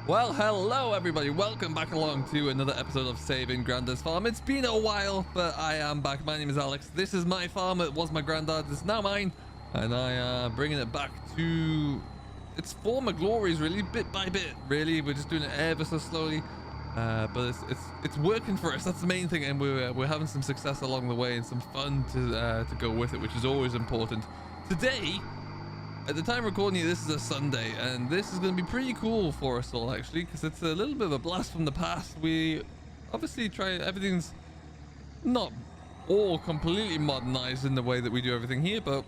Well, hello everybody, welcome back along to another episode of Saving Grandad's Farm. It's been a while, but I am back. My name is Alex. This is my farm. It was my granddad's, it's now mine, and I am bringing it back to its former glories, really, bit by bit, really. We're just doing it ever so slowly, but it's working for us. That's the main thing, and we're having some success along the way and some fun to go with it, which is always important. Today, at the time of recording here, this is a Sunday, and this is going to be pretty cool for us all, actually, because it's a little bit of a blast from the past. We obviously try, everything's not all completely modernized in the way that we do everything here, but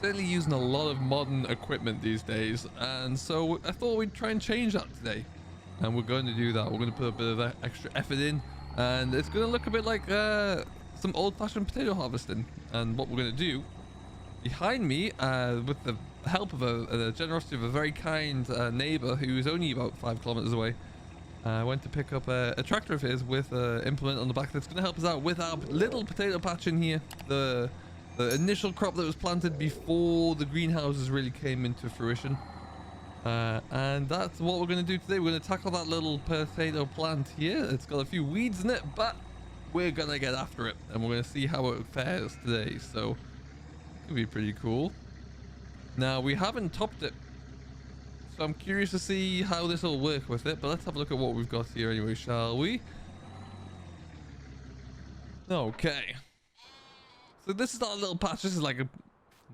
certainly using a lot of modern equipment these days, and so I thought we'd try and change that today, and we're going to do that. We're going to put a bit of extra effort in, and it's going to look a bit like some old-fashioned potato harvesting. And what we're going to do behind me, with the help of the generosity of a very kind neighbor who's only about 5 kilometers away, I went to pick up a tractor of his with an implement on the back that's going to help us out with our little potato patch in here, the initial crop that was planted before the greenhouses really came into fruition. And that's what we're going to do today. We're going to tackle that little potato plant here. It's got a few weeds in it, but we're going to get after it, and we're going to see how it fares today. So be pretty cool. Now, we haven't topped it, so I'm curious to see how this will work with it, but let's have a look at what we've got here anyway, shall we? Okay, so this is our little patch. This is like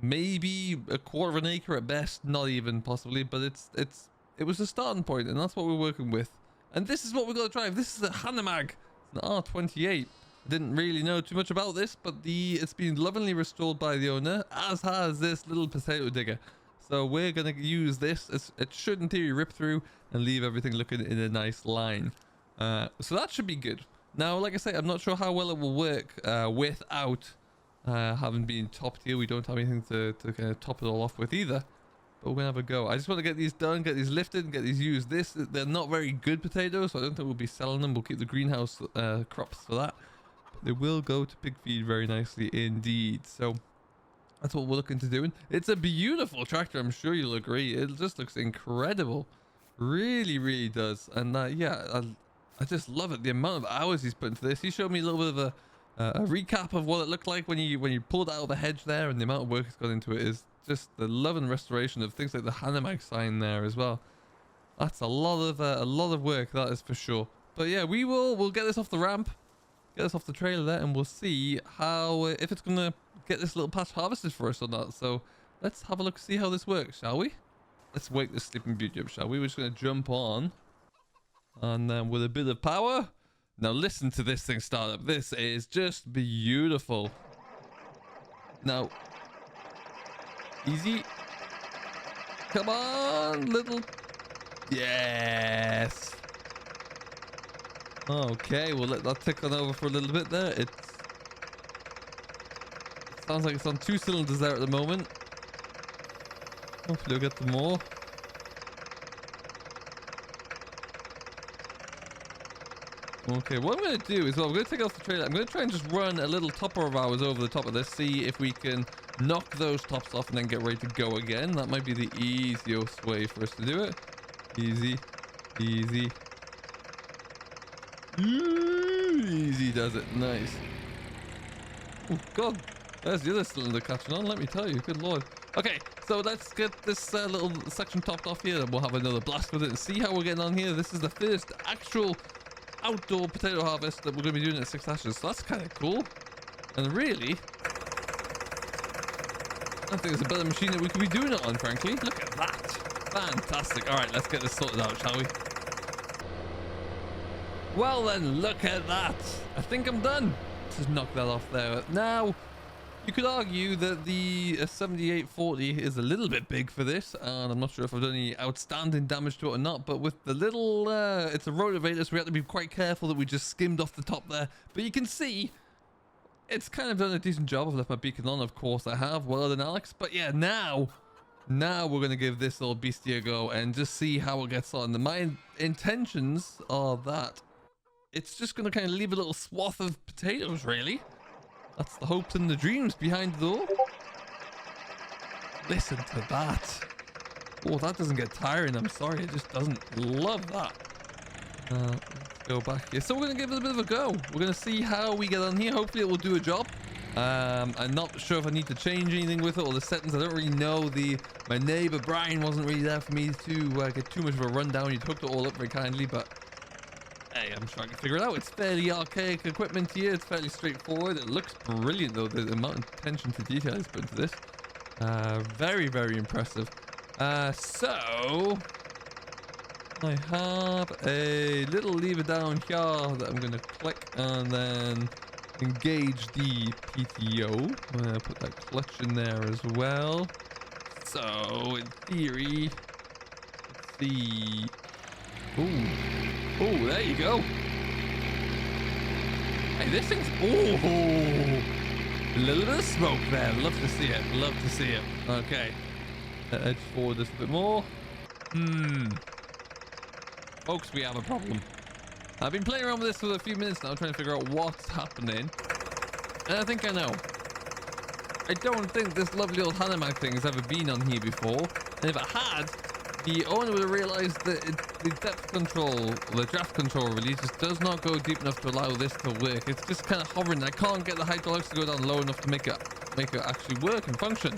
maybe a quarter of an acre at best, not even possibly, but it was a starting point, and that's what we're working with. And this is what we're going to drive. This is a Hanomag. It's an R28. Didn't really know too much about this, but it's been lovingly restored by the owner, as has this little potato digger. So we're going to use this. It should in theory rip through and leave everything looking in a nice line. So that should be good. Now, like I say, I'm not sure how well it will work without having been topped here. We don't have anything to kind of top it all off with either, but we're going to have a go. I just want to get these done, get these lifted, and get these used. They're not very good potatoes, so I don't think we'll be selling them. We'll keep the greenhouse crops for that. They will go to pig feed very nicely indeed. So that's what we're looking to do. It's a beautiful tractor, I'm sure you'll agree. It just looks incredible. Really, really does. And yeah, I just love it. The amount of hours he's put into this. He showed me a little bit of a recap of what it looked like when you pulled out of the hedge there, and the amount of work he's got into it is just the love and restoration of things like the Hanomag sign there as well. That's a lot of work, that is for sure. But yeah, we'll get this off the ramp. Get us off the trailer there, and we'll see how if it's gonna get this little patch harvested for us or not. So let's have a look, see how this works, shall we? Let's wake the sleeping beauty up, shall we? We're just gonna jump on, and then with a bit of power. Now listen to this thing start up. This is just beautiful. Now, easy. Come on, little. Yes. Okay, we'll let that tick on over for a little bit there. It sounds like it's on 2 cylinders there at the moment. Hopefully we'll get some more. Okay, what I'm going to do is, well, I'm going to take off the trailer. I'm going to try and just run a little topper of ours over the top of this, see if we can knock those tops off and then get ready to go again. That might be the easiest way for us to do it. Easy, easy. Easy does it. Nice. Oh god, there's the other cylinder catching on, let me tell you. Good lord. Okay, so let's get this little section topped off here, and we'll have another blast with it and see how we're getting on here. This is the first actual outdoor potato harvest that we're going to be doing at 6 Ashes, so that's kind of cool. And really, I think it's a better machine that we could be doing it on, frankly. Look at that. Fantastic. All right, let's get this sorted out, shall we? Well then, look at that. I think I'm done. Just knock that off there. Now, you could argue that the 7840 is a little bit big for this, and I'm not sure if I've done any outstanding damage to it or not, but with the little, it's a rotavator, so we have to be quite careful that we just skimmed off the top there. But you can see, it's kind of done a decent job. I've left my beacon on, of course I have, well done Alex. But yeah, now we're going to give this little beastie a go and just see how it gets on. My intentions are that it's just going to kind of leave a little swath of potatoes, really. That's the hopes and the dreams behind it all. Listen to that. Oh, that doesn't get tiring. I'm sorry. It just doesn't. Love that. Let's go back here. So we're going to give it a bit of a go. We're going to see how we get on here. Hopefully it will do a job. I'm not sure if I need to change anything with it or the settings. I don't really know. My neighbor Brian wasn't really there for me to get too much of a rundown. He'd hooked it all up very kindly, but hey, I'm sure I can figure it out. It's fairly archaic equipment here. It's fairly straightforward. It looks brilliant though. The amount of attention to detail is put into this. Very, very impressive. So I have a little lever down here that I'm going to click and then engage the PTO. I'm going to put that clutch in there as well. So in theory, let's see. Oh, there you go. Hey, this thing's, a little bit of smoke there. Love to see it. Love to see it. Okay. Edge forward just a bit more. Folks, we have a problem. I've been playing around with this for a few minutes now, trying to figure out what's happening. And I think I know. I don't think this lovely old Hanomag thing has ever been on here before. And if it had, the owner would have realized that the depth control, or the draft control really, just does not go deep enough to allow this to work. It's just kind of hovering. I can't get the hydraulics to go down low enough to make it actually work and function.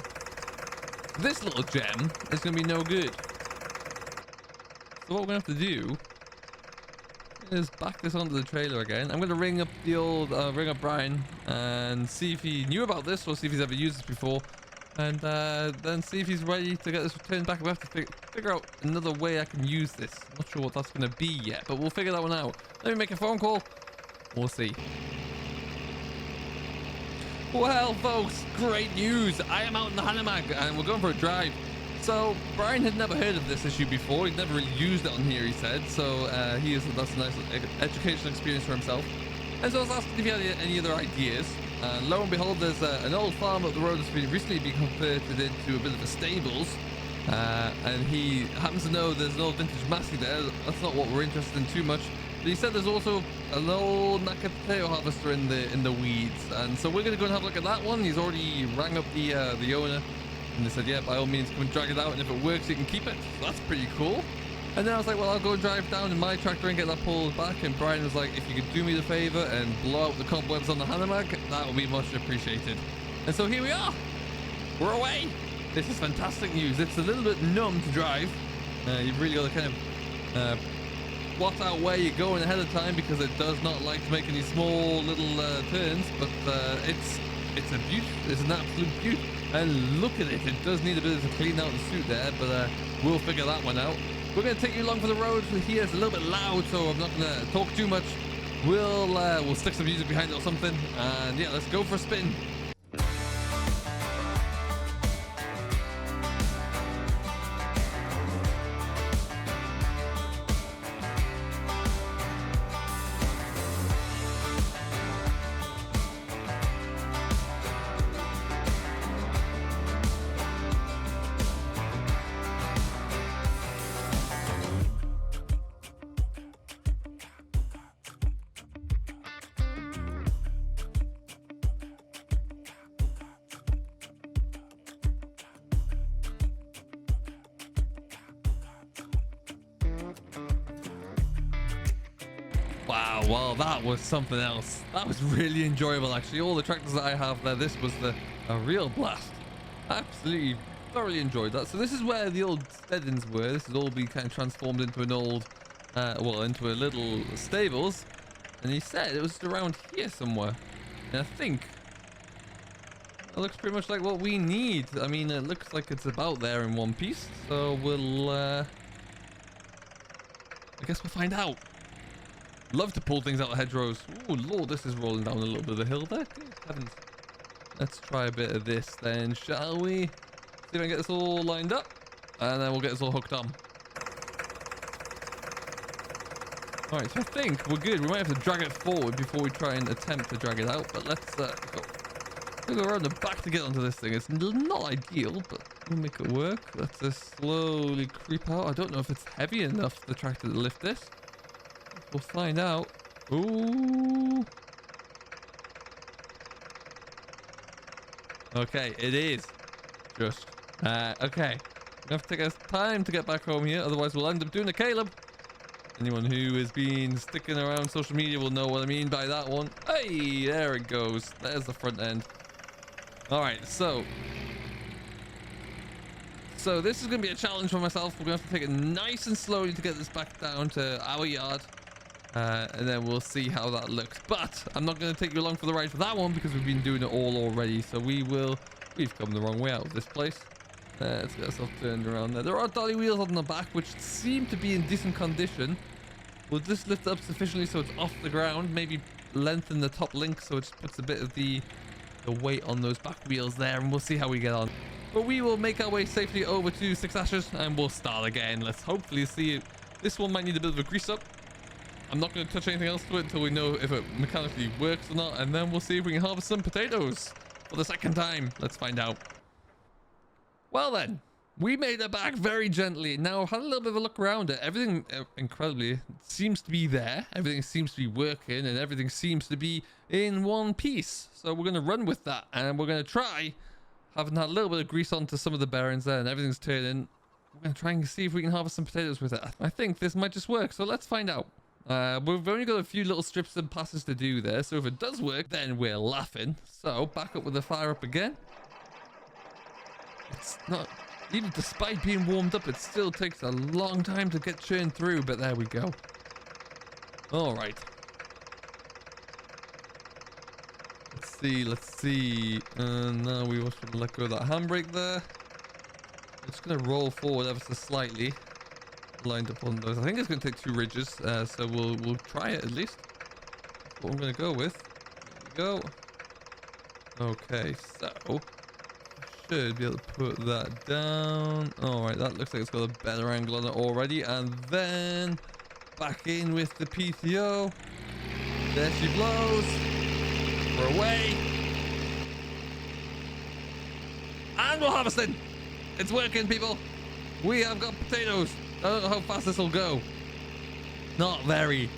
This little gem is going to be no good. So what we're going to have to do is back this onto the trailer again. I'm going to ring up the old, ring up Brian and see if he knew about this or see if he's ever used this before. And then see if he's ready to get this returned back. We have to figure out another way I can use this. I'm not sure what that's going to be yet, but we'll figure that one out. Let me make a phone call. We'll see. Well, folks, great news. I am out in the Hanomag and we're going for a drive. So Brian had never heard of this issue before. He'd never really used it on here, he said. So that's a nice educational experience for himself. And so I was asking if he had any other ideas. And lo and behold, there's an old farm up the road that's recently been converted into a bit of a stables. And he happens to know there's an old vintage Massey there. That's not what we're interested in too much. But he said there's also an old knackered potato harvester in the weeds. And so we're going to go and have a look at that one. He's already rang up the owner. And they said, yeah, by all means, come and drag it out. And if it works, you can keep it. So that's pretty cool. And then I was like, well, I'll go drive down in my tractor and get that pulled back. And Brian was like, if you could do me the favor and blow out the cobwebs on the Hanomag, that would be much appreciated. And so here we are. We're away. This is fantastic news. It's a little bit numb to drive. You've really got to kind of plot out where you're going ahead of time because it does not like to make any small little turns. But it's a beaut. It's an absolute beaut. And look at it. It does need a bit of a clean out the suit there, but we'll figure that one out. We're going to take you along for the road here. It's a little bit loud, so I'm not going to talk too much. We'll stick some music behind it or something. And yeah, let's go for a spin. Wow, well, that was something else. That was really enjoyable, actually. All the tractors that I have there, this was a real blast. Absolutely, thoroughly enjoyed that. So this is where the old steadings were. This has all been kind of transformed into an old, into a little stables. And he said it was around here somewhere. And I think it looks pretty much like what we need. I mean, it looks like it's about there in one piece. So we'll, I guess we'll find out. Love to pull things out of hedgerows. Oh lord, this is rolling down a little bit of a hill there. Good heavens. Let's try a bit of this then, shall we? See if I can get this all lined up. And then we'll get this all hooked on. Alright, so I think we're good. We might have to drag it forward before we try and attempt to drag it out. But let's go around the back to get onto this thing. It's not ideal, but we'll make it work. Let's just slowly creep out. I don't know if it's heavy enough, the tractor, to lift this. We'll find out. Ooh. Okay, it is. Just. Okay. We have to take us time to get back home here, otherwise we'll end up doing a Caleb. Anyone who has been sticking around social media will know what I mean by that one. Hey, there it goes. There's the front end. All right, so this is going to be a challenge for myself. We're going to have to take it nice and slowly to get this back down to our yard. And then we'll see how that looks. But I'm not going to take you along for the ride for that one because we've been doing it all already. So we've come the wrong way out of this place. Let's get ourselves turned around there. There are dolly wheels on the back which seem to be in decent condition. We'll just lift it up sufficiently so it's off the ground. Maybe lengthen the top link so it just puts a bit of the weight on those back wheels there, and we'll see how we get on. But we will make our way safely over to Six Ashes and we'll start again. Let's hopefully see it. This one might need a bit of a grease up. I'm not going to touch anything else to it until we know if it mechanically works or not, and then we'll see if we can harvest some potatoes for the second time. Let's find out. Well then, we made it back very gently. Now I've had a little bit of a look around it. Everything incredibly seems to be there. Everything seems to be working and everything seems to be in one piece. So we're going to run with that and we're going to try, having had a little bit of grease onto some of the bearings there and everything's turning, we're going to try and see if we can harvest some potatoes with it. I think this might just work, so let's find out. We've only got a few little strips and passes to do there, so if it does work, then we're laughing. So back up with the fire up again. It's not, even despite being warmed up, it still takes a long time to get churned through, but there we go. All right. Let's see. Now we also let go of that handbrake there. We're just going to roll forward ever so slightly. Lined up on those. I think it's going to take 2 ridges, so we'll try it at least. That's what I'm going to go with. There we go. Okay, so should be able to put that down. All right, that looks like it's got a better angle on it already. And then back in with the PTO. There she blows. We're away. And we're harvesting. It's working, people. We have got potatoes. I don't know how fast this will go. Not very.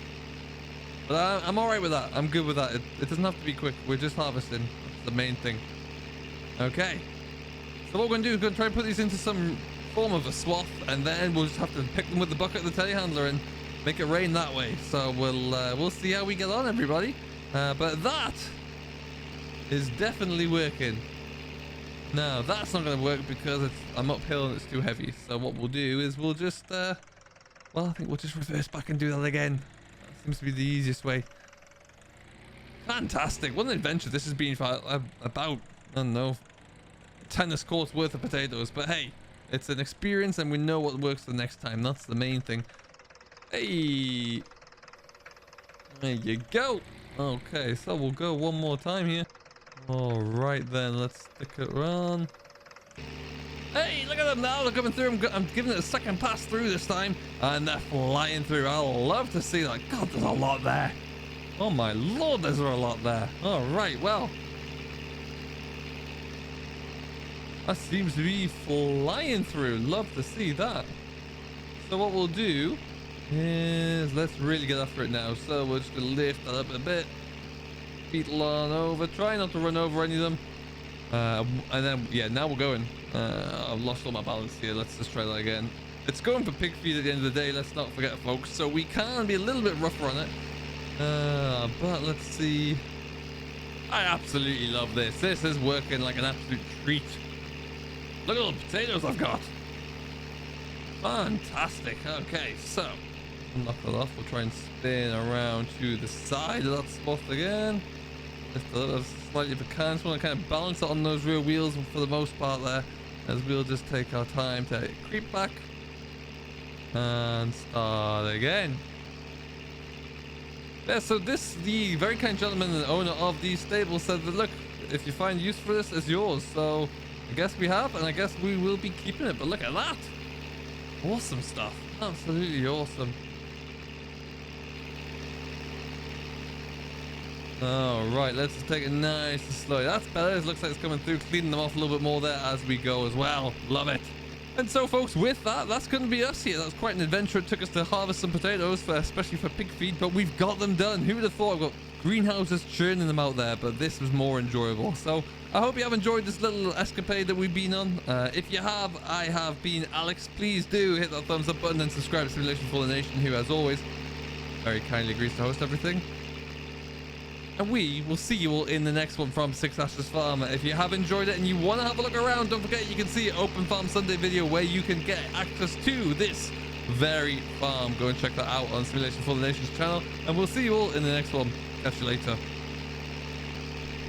But I'm all right with that. I'm good with that. It doesn't have to be quick. We're just harvesting. That's the main thing. Okay. So what we're going to do is going to try and put these into some form of a swath, and then we'll just have to pick them with the bucket of the telehandler and make it rain that way. So we'll see how we get on, everybody. But that is definitely working. No, that's not going to work because I'm uphill and it's too heavy. So what we'll do is we'll just, well, I think we'll just reverse back and do that again. That seems to be the easiest way. Fantastic. What an adventure this has been for about, I don't know, tennis courts worth of potatoes. But hey, it's an experience and we know what works the next time. That's the main thing. Hey. There you go. Okay, so we'll go one more time here. All right then, let's stick it around. Hey, look at them now. They're coming through. I'm giving it a second pass through this time, and they're flying through. I'll love to see that. God, there's a lot there. Oh my lord, there's a lot there. All right, well, that seems to be flying through. Love to see that. So what we'll do is let's really get after it now. So we're just gonna lift that up a bit. Beetle on over. Try not to run over any of them. And then, yeah, now we're going. I've lost all my balance here. Let's just try that again. It's going for pig feed at the end of the day. Let's not forget, folks. So we can be a little bit rougher on it. But let's see. I absolutely love this. This is working like an absolute treat. Look at all the potatoes I've got. Fantastic. Okay, so we'll knock that off. We'll try and spin around to the side of that spot again. Lift it up slightly if we can. Just want to kind of balance it on those rear wheels for the most part there, as we'll just take our time to creep back and start again. Yeah, so the very kind gentleman and owner of these stables said that, look, if you find use for this, it's yours. So I guess we have, and I guess we will be keeping it. But look at that. Awesome stuff. Absolutely awesome. All right, let's just take it nice and slow. That's better. It looks like it's coming through, cleaning them off a little bit more there as we go as well. Love it. And so, folks, with that, that's going to be us here. That's quite an adventure. It took us to harvest some potatoes, especially for pig feed, but we've got them done. Who would have thought? I've got greenhouses churning them out there, but this was more enjoyable. So I hope you have enjoyed this little escapade that we've been on. If you have, I have been Alex. Please do hit that thumbs up button and subscribe to Simulation for the Nation, who, as always, very kindly agrees to host everything. And we will see you all in the next one from Six Ashes Farm. If you have enjoyed it and you want to have a look around, don't forget you can see an Open Farm Sunday video where you can get access to this very farm. Go and check that out on Simulation for the Nation's channel. And we'll see you all in the next one. Catch you later.